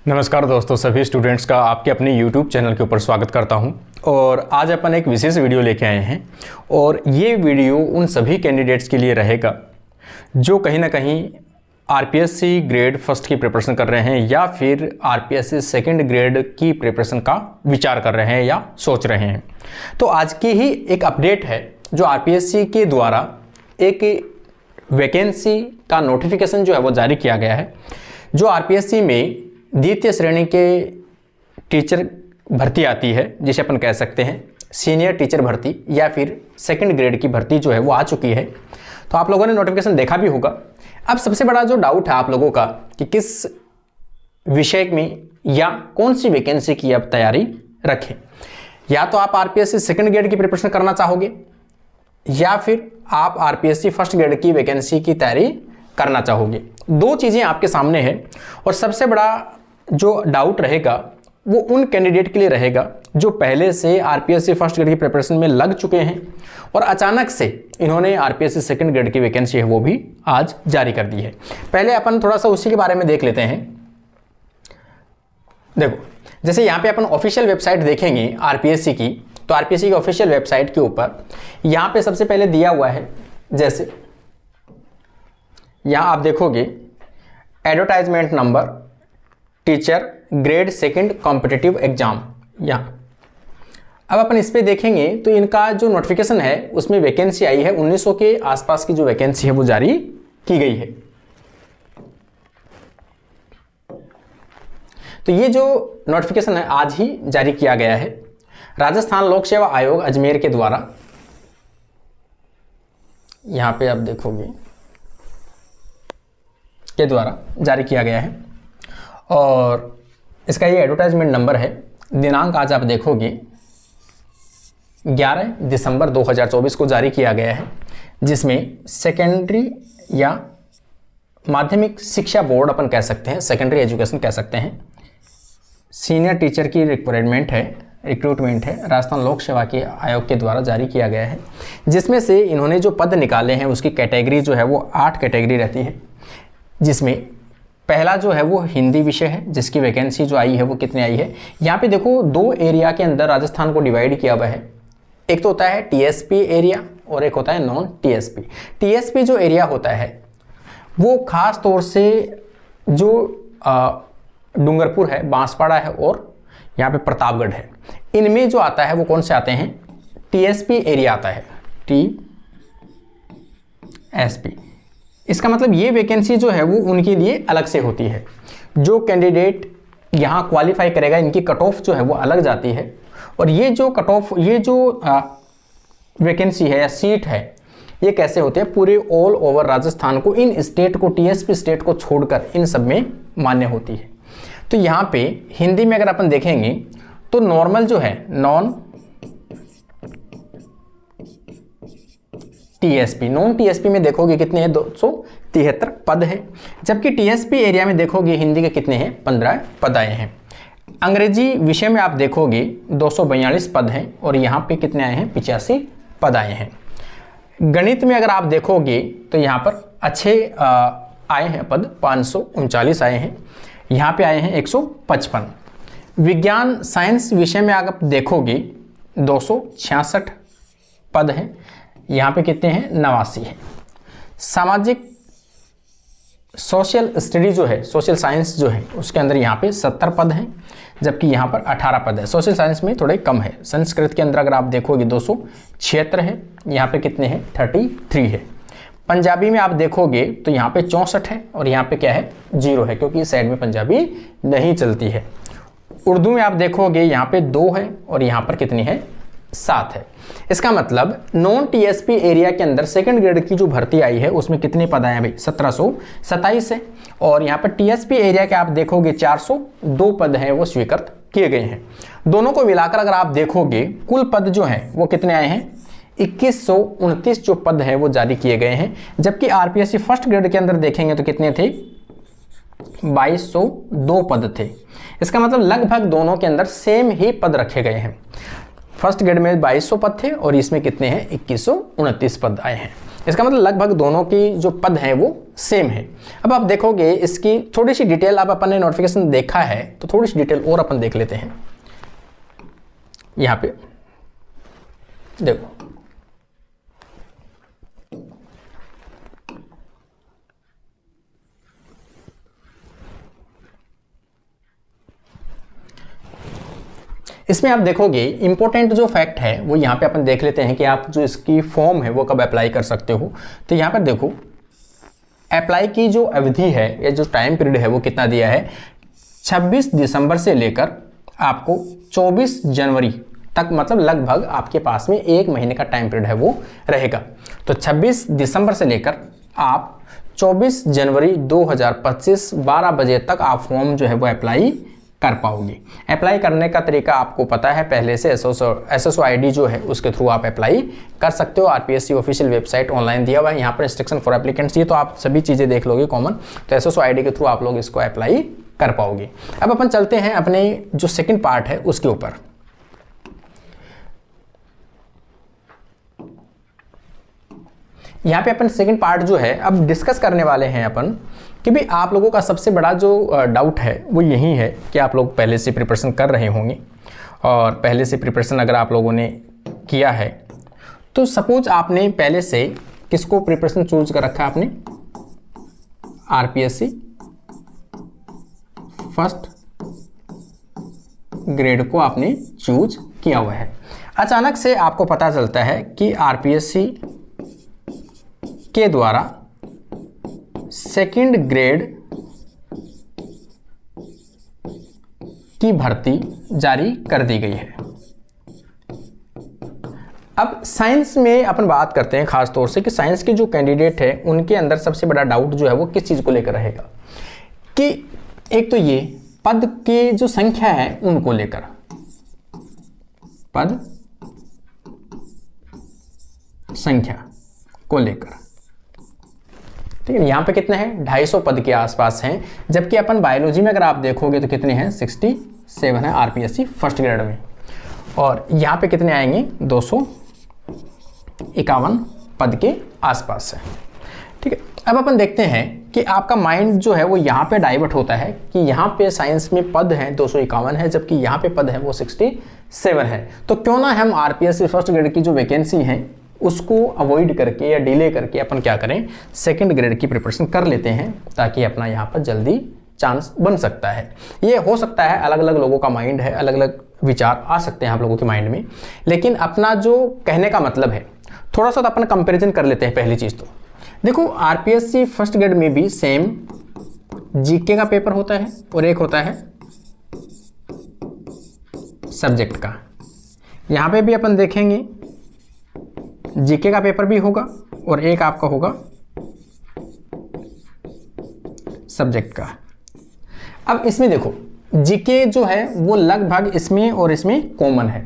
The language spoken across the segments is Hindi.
नमस्कार दोस्तों, सभी स्टूडेंट्स का आपके अपने YouTube चैनल के ऊपर स्वागत करता हूं। और आज अपन एक विशेष वीडियो लेके आए हैं और ये वीडियो उन सभी कैंडिडेट्स के लिए रहेगा जो कहीं ना कहीं आरपीएससी ग्रेड फर्स्ट की प्रिपरेशन कर रहे हैं या फिर आरपीएससी सेकंड ग्रेड की प्रिपरेशन का विचार कर रहे हैं या सोच रहे हैं। तो आज की ही एक अपडेट है जो आरपीएससी के द्वारा एक वैकेंसी का नोटिफिकेशन जो है वो जारी किया गया है, जो आरपीएससी में द्वितीय श्रेणी के टीचर भर्ती आती है, जिसे अपन कह सकते हैं सीनियर टीचर भर्ती या फिर सेकंड ग्रेड की भर्ती जो है वो आ चुकी है। तो आप लोगों ने नोटिफिकेशन देखा भी होगा। अब सबसे बड़ा जो डाउट है आप लोगों का कि किस विषय में या कौन सी वैकेंसी की आप तैयारी रखें। या तो आप आरपीएससी सेकंड ग्रेड की प्रिपरेशन करना चाहोगे या फिर आप आरपीएससी फर्स्ट ग्रेड की वैकेंसी की तैयारी करना चाहोगे। दो चीज़ें आपके सामने हैं और सबसे बड़ा जो डाउट रहेगा वो उन कैंडिडेट के लिए रहेगा जो पहले से आरपीएससी फर्स्ट ग्रेड की प्रिपरेशन में लग चुके हैं और अचानक से इन्होंने आरपीएससी सेकंड ग्रेड की वैकेंसी है वो भी आज जारी कर दी है। पहले अपन थोड़ा सा उसी के बारे में देख लेते हैं। देखो, जैसे यहाँ पे अपन ऑफिशियल वेबसाइट देखेंगे आरपीएससी की, तो आरपीएससी की ऑफिशियल वेबसाइट के ऊपर यहाँ पे सबसे पहले दिया हुआ है, जैसे यहाँ आप देखोगे advertisement number teacher grade second competitive exam. यहाँ अब अपन इस पे देखेंगे तो इनका जो नोटिफिकेशन है उसमें वैकेंसी आई है 1900 के आसपास की जो वैकेंसी है वो जारी की गई है। तो ये जो नोटिफिकेशन है आज ही जारी किया गया है राजस्थान लोक सेवा आयोग अजमेर के द्वारा। यहाँ पे आप देखोगे के द्वारा जारी किया गया है और इसका ये एडवर्टाइजमेंट नंबर है। दिनांक आज आप देखोगे 11 दिसंबर 2024 को जारी किया गया है, जिसमें सेकेंडरी या माध्यमिक शिक्षा बोर्ड अपन कह सकते हैं, सेकेंडरी एजुकेशन कह सकते हैं, सीनियर टीचर की रिक्वायरमेंट है, रिक्रूटमेंट है, राजस्थान लोक सेवा के आयोग के द्वारा जारी किया गया है। जिसमें से इन्होंने जो पद निकाले हैं उसकी कैटेगरी जो है वो 8 कैटेगरी रहती है, जिसमें पहला जो है वो हिंदी विषय है, जिसकी वैकेंसी जो आई है वो कितनी आई है। यहाँ पे देखो दो एरिया के अंदर राजस्थान को डिवाइड किया हुआ है। एक तो होता है टीएसपी एरिया और एक होता है नॉन टीएसपी। टीएसपी जो एरिया होता है वो खास तौर से जो डूंगरपुर है, बांसवाड़ा है और यहाँ पे प्रतापगढ़ है, इनमें जो आता है वो कौन से आते हैं, टीएसपी एरिया आता है, टीएसपी। इसका मतलब ये वैकेंसी जो है वो उनके लिए अलग से होती है। जो कैंडिडेट यहाँ क्वालिफाई करेगा इनकी कट ऑफ जो है वो अलग जाती है। और ये जो कट ऑफ, ये जो वैकेंसी है या सीट है, ये कैसे होते हैं, पूरे ऑल ओवर राजस्थान को, इन स्टेट को, टीएसपी स्टेट को छोड़कर इन सब में मान्य होती है। तो यहाँ पे हिंदी में अगर अपन देखेंगे तो नॉर्मल जो है, नॉन टीएसपी, नॉन टीएसपी में देखोगे कितने हैं, 273 पद है। जबकि टीएसपी एरिया में देखोगे हिंदी के कितने हैं, 15 पद आए हैं। अंग्रेजी विषय में आप देखोगे 242 पद हैं और यहाँ पे कितने आए हैं, 85 पद आए हैं। गणित में अगर आप देखोगे तो यहाँ पर अच्छे आए हैं पद, 539 आए हैं। यहाँ पे आए हैं 155। विज्ञान साइंस विषय में अगर आप देखोगे 266 पद हैं, यहाँ पे कितने हैं, 89 है। सामाजिक सोशल स्टडी जो है, सोशल साइंस जो है, उसके अंदर यहाँ पे 70 पद हैं, जबकि यहाँ पर 18 पद है। सोशल साइंस में थोड़े कम है। संस्कृत के अंदर अगर आप देखोगे 276 है, यहाँ पे कितने हैं, 33 है। पंजाबी में आप देखोगे तो यहाँ पे 64 है और यहाँ पे क्या है, 0 है, क्योंकि इस साइड में पंजाबी नहीं चलती है। उर्दू में आप देखोगे यहाँ पे 2 है और यहाँ पर कितनी है, 7 है। इसका मतलब नॉन टीएसपी एरिया के अंदर सेकंड ग्रेड की जो भर्ती आई है उसमें कितने पद आए हैं भाई, 1727 है। और यहाँ पर टीएसपी एरिया के आप देखोगे 402 पद हैं वो स्वीकृत किए गए हैं। दोनों को मिलाकर अगर आप देखोगे कुल पद जो हैं वो कितने आए हैं, 2129 जो पद हैं वो जारी किए गए हैं। जबकि आरपीएससी फर्स्ट ग्रेड के अंदर देखेंगे तो कितने थे, 2202 पद थे। इसका मतलब लगभग दोनों के अंदर सेम ही पद रखे गए हैं। फर्स्ट ग्रेड में 2200 पद थे और इसमें कितने हैं, 2129 पद आए हैं। इसका मतलब लगभग दोनों की जो पद हैं वो सेम है। अब आप देखोगे इसकी थोड़ी सी डिटेल, अब अपन ने नोटिफिकेशन देखा है तो थोड़ी सी डिटेल और अपन देख लेते हैं। यहाँ पे देखो, इसमें आप देखोगे इंपॉर्टेंट जो फैक्ट है वो यहाँ पे अपन देख लेते हैं कि आप जो इसकी फॉर्म है वो कब अप्लाई कर सकते हो। तो यहाँ पर देखो अप्लाई की जो अवधि है या जो टाइम पीरियड है वो कितना दिया है, 26 दिसंबर से लेकर आपको 24 जनवरी तक, मतलब लगभग आपके पास में 1 महीने का टाइम पीरियड है वो रहेगा। तो 26 दिसंबर से लेकर आप 24 जनवरी 2025 12 बजे तक आप फॉर्म जो है वो अप्लाई कर पाओगे। अप्लाई करने का तरीका आपको पता है पहले से, एसएसओ आईडी जो है उसके थ्रू आप अप्लाई कर सकते हो। आरपीएससी ऑफिशियल वेबसाइट ऑनलाइन दिया हुआ है, यहाँ पर इंस्ट्रक्शन फॉर एप्लीकेंट्स, ये तो आप सभी चीज़ें देख लोगे कॉमन। तो एसएसओ आईडी के थ्रू आप लोग इसको अप्लाई कर पाओगे। अब अपन चलते हैं अपने जो सेकेंड पार्ट है उसके ऊपर। यहाँ पे अपन सेकंड पार्ट जो है अब डिस्कस करने वाले हैं अपन कि भाई आप लोगों का सबसे बड़ा जो डाउट है वो यही है कि आप लोग पहले से प्रिपरेशन कर रहे होंगे, और पहले से प्रिपरेशन अगर आप लोगों ने किया है तो सपोज आपने पहले से किसको प्रिपरेशन चूज कर रखा है, आपने आरपीएससी फर्स्ट ग्रेड को आपने चूज किया हुआ है। अचानक से आपको पता चलता है कि आरपीएससी के द्वारा सेकंड ग्रेड की भर्ती जारी कर दी गई है। अब साइंस में अपन बात करते हैं खास तौर से कि साइंस के जो कैंडिडेट है उनके अंदर सबसे बड़ा डाउट जो है वो किस चीज को लेकर रहेगा, कि एक तो ये पद की जो संख्या है उनको लेकर, पद संख्या को लेकर, ठीक है। यहाँ पे कितने हैं, 250 पद के आसपास हैं, जबकि अपन बायोलॉजी में अगर आप देखोगे तो कितने हैं, 67 है आरपीएससी फर्स्ट ग्रेड में, और यहाँ पे कितने आएंगे, 251 पद के आसपास है, ठीक है। अब अपन देखते हैं कि आपका माइंड जो है वो यहाँ पे डाइवर्ट होता है कि यहाँ पे साइंस में पद हैं 251 है, जबकि यहाँ पे पद है वो 67 है। तो क्यों ना हम आरपीएससी फर्स्ट ग्रेड की जो वैकेंसी है उसको अवॉइड करके या डिले करके अपन क्या करें, सेकंड ग्रेड की प्रिपरेशन कर लेते हैं, ताकि अपना यहाँ पर जल्दी चांस बन सकता है। ये हो सकता है अलग अलग लोगों का माइंड है, अलग अलग विचार आ सकते हैं आप लोगों के माइंड में, लेकिन अपना जो कहने का मतलब है थोड़ा सा तो अपन कंपेरिजन कर लेते हैं। पहली चीज़ तो देखो आरपीएससी फर्स्ट ग्रेड में भी सेम जीके का पेपर होता है और एक होता है सब्जेक्ट का। यहाँ पे भी अपन देखेंगे जीके का पेपर भी होगा और एक आपका होगा सब्जेक्ट का। अब इसमें देखो जीके जो है वो लगभग इसमें और इसमें कॉमन है।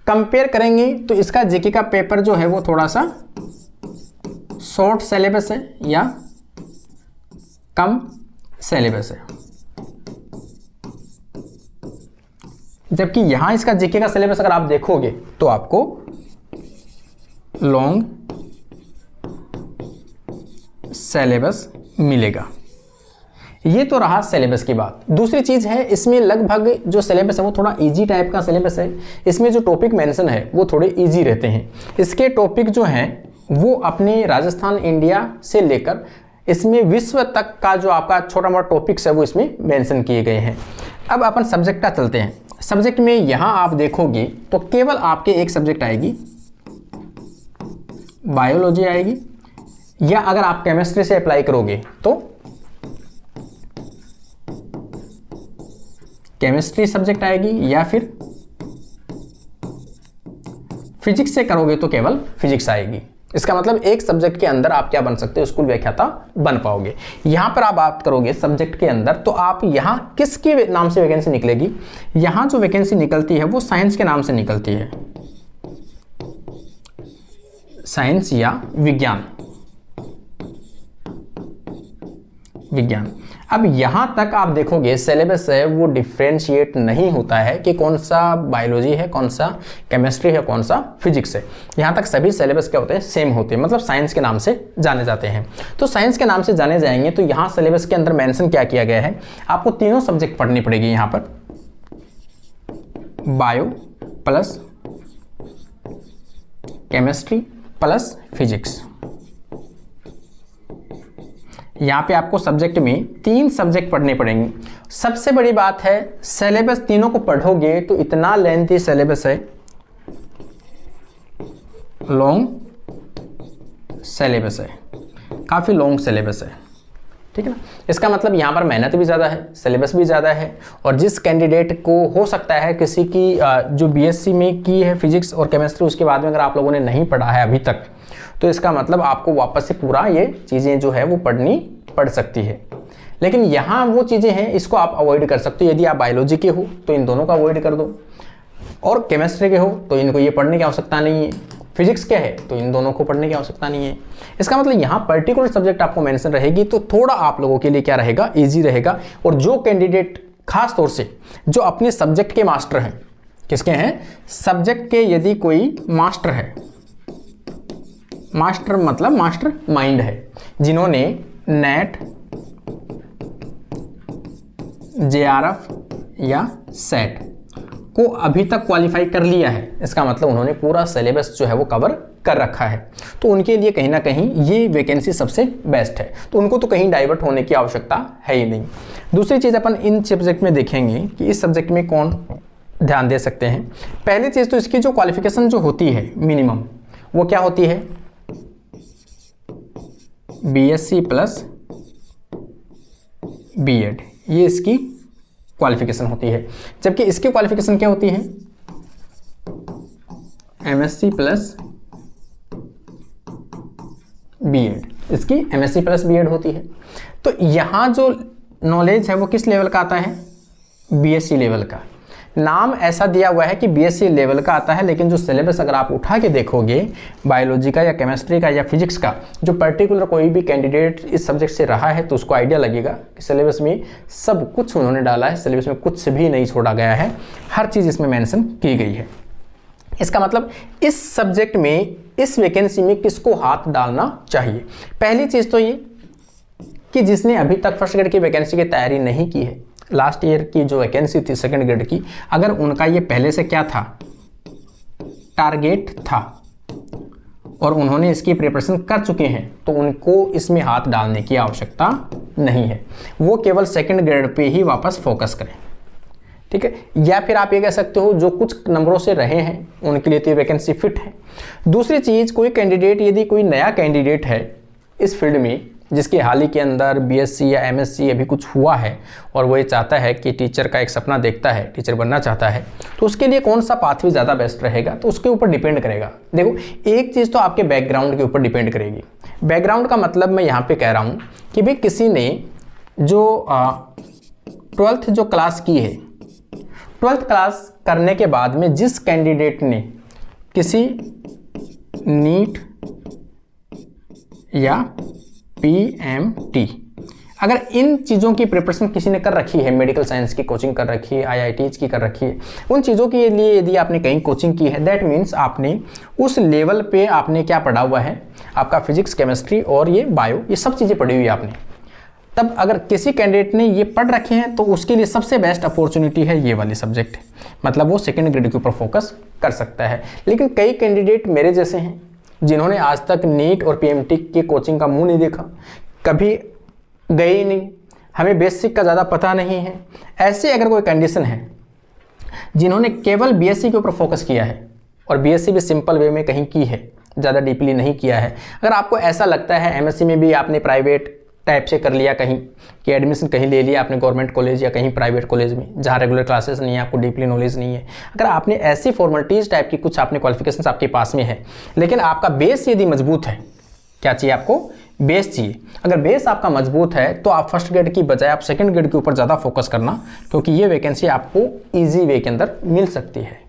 कंपेयर करेंगे तो इसका जीके का पेपर जो है वो थोड़ा सा शॉर्ट सिलेबस है या कम सिलेबस है, जबकि यहां इसका जीके का सिलेबस अगर आप देखोगे तो आपको लॉन्ग सिलेबस मिलेगा। ये तो रहा सिलेबस की बात। दूसरी चीज है इसमें लगभग जो सिलेबस है वो थोड़ा इजी टाइप का सिलेबस है। इसमें जो टॉपिक मेंशन है वो थोड़े इजी रहते हैं। इसके टॉपिक जो हैं वो अपने राजस्थान इंडिया से लेकर इसमें विश्व तक का जो आपका छोटा मोटा टॉपिक्स है वो इसमें मेंशन किए गए हैं। अब अपन सब्जेक्ट का चलते हैं। सब्जेक्ट में यहां आप देखोगे तो केवल आपके एक सब्जेक्ट आएगी बायोलॉजी आएगी, या अगर आप केमिस्ट्री से अप्लाई करोगे तो केमिस्ट्री सब्जेक्ट आएगी, या फिर फिजिक्स से करोगे तो केवल फिजिक्स आएगी। इसका मतलब एक सब्जेक्ट के अंदर आप क्या बन सकते हो, स्कूल व्याख्याता बन पाओगे। यहां पर आप बात करोगे सब्जेक्ट के अंदर तो आप यहां किसके नाम से वैकेंसी निकलेगी, यहां जो वैकेंसी निकलती है वो साइंस के नाम से निकलती है, साइंस या विज्ञान। अब यहाँ तक आप देखोगे सिलेबस है वो डिफ्रेंशिएट नहीं होता है कि कौन सा बायोलॉजी है, कौन सा केमिस्ट्री है, कौन सा फिजिक्स है। यहाँ तक सभी सिलेबस क्या होते हैं, सेम होते हैं, मतलब साइंस के नाम से जाने जाते हैं। तो साइंस के नाम से जाने जाएंगे तो यहाँ सिलेबस के अंदर मेंशन क्या किया गया है, आपको तीनों सब्जेक्ट पढ़नी पड़ेगी यहाँ पर, bio plus chemistry plus physics. यहाँ पे आपको सब्जेक्ट में 3 सब्जेक्ट पढ़ने पड़ेंगे। सबसे बड़ी बात है सिलेबस तीनों को पढ़ोगे तो इतना लेंथी सिलेबस है, लॉन्ग सिलेबस है, काफ़ी लॉन्ग सिलेबस है, ठीक है ना। इसका मतलब यहाँ पर मेहनत भी ज़्यादा है, सिलेबस भी ज़्यादा है, और जिस कैंडिडेट को हो सकता है किसी की जो बीएससी में की है फिजिक्स और केमिस्ट्री, उसके बाद में अगर आप लोगों ने नहीं पढ़ा है अभी तक, तो इसका मतलब आपको वापस से पूरा ये चीज़ें जो है वो पढ़नी पड़ सकती है। लेकिन यहाँ वो चीज़ें हैं, इसको आप अवॉइड कर सकते हो। यदि आप बायोलॉजी के हो तो इन दोनों को अवॉइड कर दो, और केमिस्ट्री के हो तो इनको ये पढ़ने की आवश्यकता नहीं है, फिजिक्स क्या है तो इन दोनों को पढ़ने की आवश्यकता नहीं है। इसका मतलब यहाँ पर्टिकुलर सब्जेक्ट आपको मेंशन रहेगी तो थोड़ा आप लोगों के लिए क्या रहेगा, ईजी रहेगा। और जो कैंडिडेट खास तौर से जो अपने सब्जेक्ट के मास्टर हैं, किसके हैं, सब्जेक्ट के यदि कोई मास्टर है, मास्टर मतलब मास्टर माइंड है, जिन्होंने नेट, जेआरएफ या सेट को अभी तक क्वालिफाई कर लिया है, इसका मतलब उन्होंने पूरा सिलेबस जो है वो कवर कर रखा है, तो उनके लिए कहीं ना कहीं ये वैकेंसी सबसे बेस्ट है। तो उनको तो कहीं डाइवर्ट होने की आवश्यकता है ही नहीं। दूसरी चीज़ अपन इन सब्जेक्ट में देखेंगे कि इस सब्जेक्ट में कौन ध्यान दे सकते हैं। पहली चीज़ तो इसकी जो क्वालिफिकेशन जो होती है मिनिमम, वो क्या होती है, बीएससी प्लस बीएड, ये इसकी क्वालिफिकेशन होती है। जबकि इसकी क्वालिफिकेशन क्या होती है, एमएससी प्लस बीएड, इसकी एमएससी प्लस बीएड होती है। तो यहाँ जो नॉलेज है वो किस लेवल का आता है, बीएससी लेवल का। नाम ऐसा दिया हुआ है कि बीएससी लेवल का आता है, लेकिन जो सिलेबस अगर आप उठा के देखोगे बायोलॉजी का या केमिस्ट्री का या फिजिक्स का, जो पर्टिकुलर कोई भी कैंडिडेट इस सब्जेक्ट से रहा है तो उसको आइडिया लगेगा कि सिलेबस में सब कुछ उन्होंने डाला है, सिलेबस में कुछ भी नहीं छोड़ा गया है, हर चीज़ इसमें मेंशन की गई है। इसका मतलब इस सब्जेक्ट में, इस वैकेंसी में किसको हाथ डालना चाहिए। पहली चीज़ तो ये कि जिसने अभी तक फर्स्ट ग्रेड की वैकेंसी की तैयारी नहीं की है, लास्ट ईयर की जो वैकेंसी थी सेकंड ग्रेड की, अगर उनका ये पहले से क्या था, टारगेट था और उन्होंने इसकी प्रिपरेशन कर चुके हैं, तो उनको इसमें हाथ डालने की आवश्यकता नहीं है। वो केवल सेकंड ग्रेड पे ही वापस फोकस करें, ठीक है। या फिर आप ये कह सकते हो जो कुछ नंबरों से रहे हैं उनके लिए तो वैकेंसी फिट है। दूसरी चीज़, कोई कैंडिडेट, यदि कोई नया कैंडिडेट है इस फील्ड में, जिसके हाल ही के अंदर बीएससी या एमएससी अभी कुछ हुआ है और वो ये चाहता है कि टीचर का एक सपना देखता है, टीचर बनना चाहता है, तो उसके लिए कौन सा पाथवे ज़्यादा बेस्ट रहेगा, तो उसके ऊपर डिपेंड करेगा। देखो, एक चीज़ तो आपके बैकग्राउंड के ऊपर डिपेंड करेगी। बैकग्राउंड का मतलब मैं यहाँ पे कह रहा हूँ कि भाई किसी ने जो 12th जो क्लास की है, 12th क्लास करने के बाद में जिस कैंडिडेट ने किसी नीट या पीएमटी, अगर इन चीज़ों की प्रिपरेशन किसी ने कर रखी है, मेडिकल साइंस की कोचिंग कर रखी है, आईआईटीज की कर रखी है, उन चीज़ों के लिए यदि आपने कहीं कोचिंग की है, दैट मीन्स आपने उस लेवल पे आपने क्या पढ़ा हुआ है, आपका फिजिक्स, केमिस्ट्री और ये बायो, ये सब चीज़ें पढ़ी हुई है आपने। तब अगर किसी कैंडिडेट ने ये पढ़ रखे हैं तो उसके लिए सबसे बेस्ट अपॉर्चुनिटी है ये वाले सब्जेक्ट, मतलब वो सेकेंड ग्रेड के ऊपर फोकस कर सकता है। लेकिन कई कैंडिडेट मेरे जैसे हैं जिन्होंने आज तक नीट और पीएमटी की कोचिंग का मुंह नहीं देखा, कभी गए ही नहीं, हमें बेसिक का ज़्यादा पता नहीं है, ऐसे अगर कोई कंडीशन है जिन्होंने केवल बीएससी के ऊपर फोकस किया है और बीएससी भी सिंपल वे में कहीं की है, ज़्यादा डीपली नहीं किया है, अगर आपको ऐसा लगता है एमएससी में भी आपने प्राइवेट टाइप से कर लिया, कहीं कि एडमिशन कहीं ले लिया आपने गवर्नमेंट कॉलेज या कहीं प्राइवेट कॉलेज में जहाँ रेगुलर क्लासेस नहीं है, आपको डीपली नॉलेज नहीं है, अगर आपने ऐसी फॉर्मेलिटीज़ टाइप की कुछ आपने क्वालिफिकेशंस आपके पास में है, लेकिन आपका बेस यदि मजबूत है, क्या चाहिए आपको, बेस चाहिए। अगर बेस आपका मजबूत है तो आप फर्स्ट ग्रेड की बजाय आप सेकंड ग्रेड के ऊपर ज़्यादा फोकस करना, क्योंकि ये वैकेंसी आपको ईजी वे के अंदर मिल सकती है।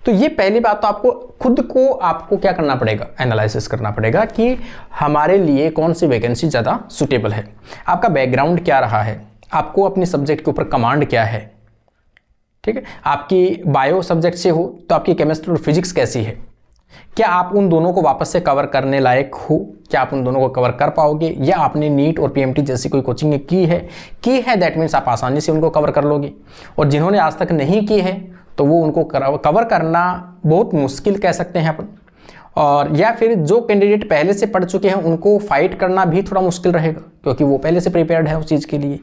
तो ये पहली बात तो आपको खुद को आपको क्या करना पड़ेगा, एनालिसिस करना पड़ेगा कि हमारे लिए कौन सी वैकेंसी ज़्यादा सूटेबल है, आपका बैकग्राउंड क्या रहा है, आपको अपनी सब्जेक्ट के ऊपर कमांड क्या है, ठीक है। आपकी बायो सब्जेक्ट से हो तो आपकी केमिस्ट्री और फिजिक्स कैसी है, क्या आप उन दोनों को वापस से कवर करने लायक हो, क्या आप उन दोनों को कवर कर पाओगे, या आपने नीट और पीएमटी जैसी कोई कोचिंग की है दैट मीन्स आप आसानी से उनको कवर कर लोगे। और जिन्होंने आज तक नहीं की है तो वो उनको कवर करना बहुत मुश्किल कह सकते हैं अपन, और या फिर जो कैंडिडेट पहले से पढ़ चुके हैं उनको फाइट करना भी थोड़ा मुश्किल रहेगा, क्योंकि वो पहले से प्रिपेयर्ड है उस चीज़ के लिए।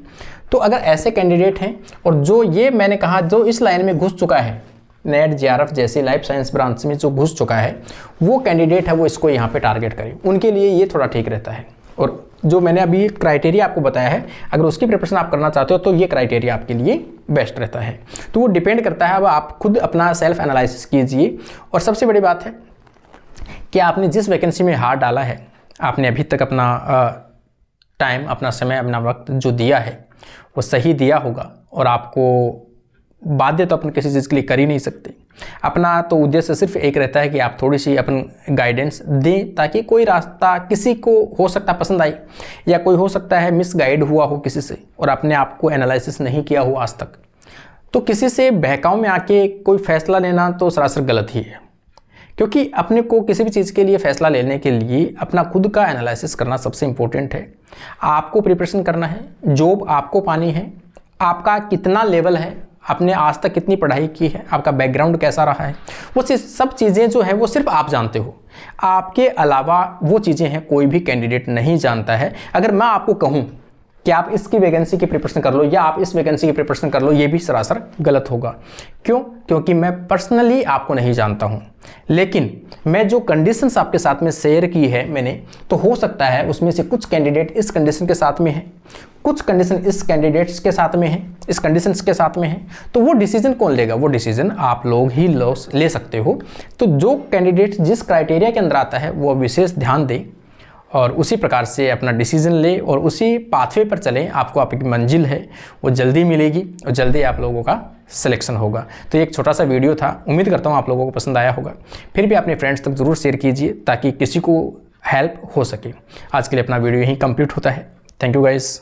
तो अगर ऐसे कैंडिडेट हैं और जो ये मैंने कहा जो इस लाइन में घुस चुका है, नेट जेआरएफ जैसे लाइफ साइंस ब्रांच में जो घुस चुका है, वो कैंडिडेट है वो इसको यहाँ पे टारगेट करे, उनके लिए ये थोड़ा ठीक रहता है। और जो मैंने अभी क्राइटेरिया आपको बताया है, अगर उसकी प्रिपरेशन आप करना चाहते हो तो ये क्राइटेरिया आपके लिए बेस्ट रहता है। तो वो डिपेंड करता है, अब आप खुद अपना सेल्फ एनालिसिस कीजिए। और सबसे बड़ी बात है कि आपने जिस वैकेंसी में हाथ डाला है, आपने अभी तक अपना टाइम, अपना समय, अपना वक्त जो दिया है वो सही दिया होगा। और आपको बाध्य तो अपन किसी चीज़ के लिए कर ही नहीं सकते। अपना तो उद्देश्य सिर्फ एक रहता है कि आप थोड़ी सी अपन गाइडेंस दें, ताकि कोई रास्ता किसी को हो सकता है पसंद आई, या कोई हो सकता है मिसगाइड हुआ हो किसी से और अपने आप को एनालिसिस नहीं किया हो आज तक। तो किसी से बहकाव में आके कोई फैसला लेना तो सरासर गलत ही है, क्योंकि अपने को किसी भी चीज़ के लिए फैसला लेने के लिए अपना खुद का एनालिसिस करना सबसे इम्पोर्टेंट है। आपको प्रिपरेशन करना है, जॉब आपको पानी है, आपका कितना लेवल है, आपने आज तक कितनी पढ़ाई की है, आपका बैकग्राउंड कैसा रहा है, वो सब चीज़ें जो है वो सिर्फ आप जानते हो। आपके अलावा वो चीज़ें हैं कोई भी कैंडिडेट नहीं जानता है। अगर मैं आपको कहूँ कि आप इसकी वैकेंसी की प्रिपरेशन कर लो या आप इस वैकेंसी की प्रिपरेशन कर लो, ये भी सरासर गलत होगा। क्यों? क्योंकि मैं पर्सनली आपको नहीं जानता हूँ, लेकिन मैं जो कंडीशंस आपके साथ में शेयर की है मैंने, तो हो सकता है उसमें से कुछ कैंडिडेट इस कंडीशन के साथ में है, कुछ कंडीशन इस कैंडिडेट्स के साथ में है, इस कंडीशंस के साथ में है। तो वो डिसीजन कौन लेगा? वो डिसीजन आप लोग ही ले सकते हो। तो जो कैंडिडेट जिस क्राइटेरिया के अंदर आता है वो विशेष ध्यान दे और उसी प्रकार से अपना डिसीजन ले और उसी पाथवे पर चलें। आपको आपकी मंजिल है वो जल्दी मिलेगी और जल्दी आप लोगों का सिलेक्शन होगा। तो एक छोटा सा वीडियो था, उम्मीद करता हूँ आप लोगों को पसंद आया होगा। फिर भी अपने फ्रेंड्स तक ज़रूर शेयर कीजिए ताकि किसी को हेल्प हो सके। आज के लिए अपना वीडियो यहीं कंप्लीट होता है। Thank you guys.